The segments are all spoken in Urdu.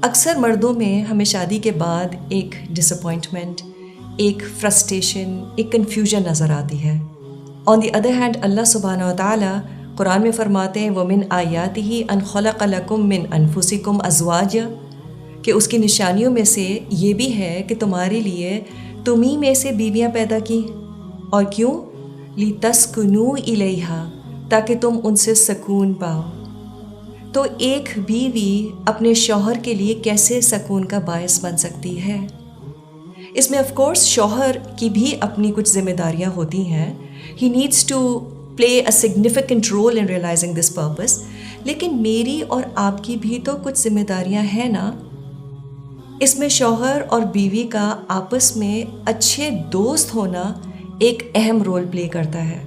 اکثر مردوں میں ہمیں شادی کے بعد ایک ڈس اپوائنٹمنٹ، ایک فرسٹریشن، ایک کنفیوژن نظر آتی ہے۔ آن دی ادر ہینڈ اللہ سبحانہ و تعالیٰ قرآن میں فرماتے ہیں وَمِنْ آیَاتِهِ أَنْ خَلَقَ لَكُم مِّنْ أَنفُسِكُمْ أَزْوَاجًا، کہ اس کی نشانیوں میں سے یہ بھی ہے کہ تمہارے لیے تمہیں میں سے بیویاں پیدا کی، اور کیوں؟ لِتَسْكُنُوا إِلَيْهَا، تاکہ تم ان سے سکون پاؤ۔ تو ایک بیوی اپنے شوہر کے لیے کیسے سکون کا باعث بن سکتی ہے؟ اس میں آف کورس شوہر کی بھی اپنی کچھ ذمہ داریاں ہوتی ہیں، he needs to play a significant role in realising this purpose, لیکن میری اور آپ کی بھی تو کچھ ذمہ داریاں ہیں نا۔ اس میں شوہر اور بیوی کا آپس میں اچھے دوست ہونا ایک اہم رول پلے کرتا ہے۔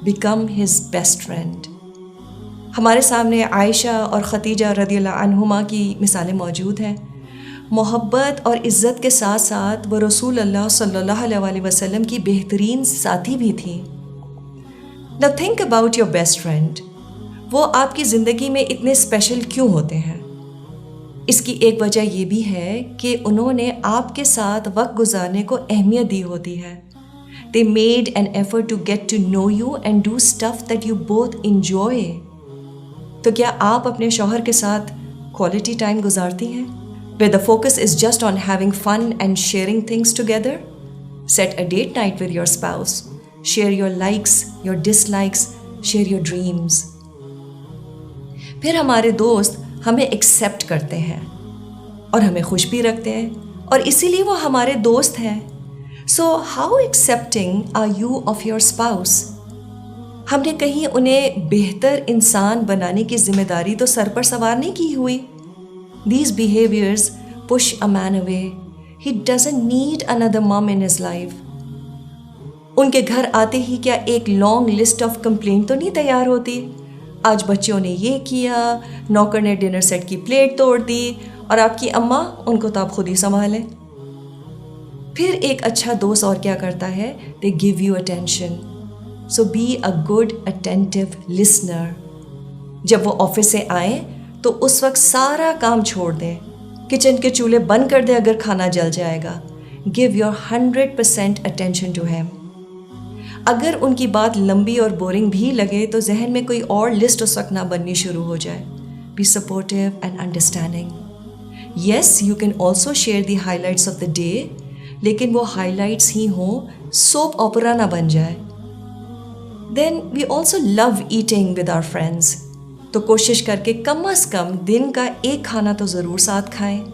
Become his best friend. ہمارے سامنے عائشہ اور ختیجہ رضی اللہ عنہما کی مثالیں موجود ہیں۔ محبت اور عزت کے ساتھ ساتھ وہ رسول اللہ صلی اللہ علیہ وسلم کی بہترین ساتھی بھی تھیں۔ Now think about your best friend۔ وہ آپ کی زندگی میں اتنے اسپیشل کیوں ہوتے ہیں؟ اس کی ایک وجہ یہ بھی ہے کہ انہوں نے آپ کے ساتھ وقت گزارنے کو اہمیت دی ہوتی ہے۔ They made an effort to get to know you and do stuff that you both enjoy۔ تو کیا آپ اپنے شوہر کے ساتھ کوالٹی ٹائم گزارتی ہیں where the focus is just on having fun and sharing things together? Set a date night with your spouse. Share your likes, your dislikes, share your dreams۔ پھر ہمارے دوست ہمیں ایکسیپٹ کرتے ہیں اور ہمیں خوش بھی رکھتے ہیں، اور اسی لیے وہ ہمارے دوست ہیں۔ So how accepting are you of your spouse؟ ہم نے کہیں انہیں بہتر انسان بنانے کی ذمہ داری تو سر پر سوار نہیں کی ہوئی۔ These behaviors push a man away۔ He doesn't need another mom in his life۔ ان کے گھر آتے ہی کیا ایک لانگ لسٹ آف کمپلینٹ تو نہیں تیار ہوتی؟ آج بچوں نے یہ کیا، نوکر نے ڈنر سیٹ کی پلیٹ توڑ دی، اور آپ کی اماں ان کو تو آپ خود ہی سنبھالیں۔ پھر ایک اچھا دوست اور کیا کرتا ہے؟ They give you attention۔ So be a good attentive listener۔ جب وہ آفس سے آئیں تو اس وقت سارا کام چھوڑ دیں، کچن کے چولہے بند کر دیں اگر کھانا جل جائے گا۔ Give your 100% attention to him۔ اگر ان کی بات لمبی اور بورنگ بھی لگے تو ذہن میں کوئی اور لسٹ اس وقت نہ بننی شروع ہو جائے۔ Be supportive and understanding۔ Yes, you can also share the highlights of the day، لیکن وہ ہائی لائٹس ہی ہوں، سوپ اوپرا نہ بن جائے۔ Then we also love eating with our friends۔ تو کوشش کر کے کم از کم دن کا ایک کھانا تو ضرور ساتھ کھائیں۔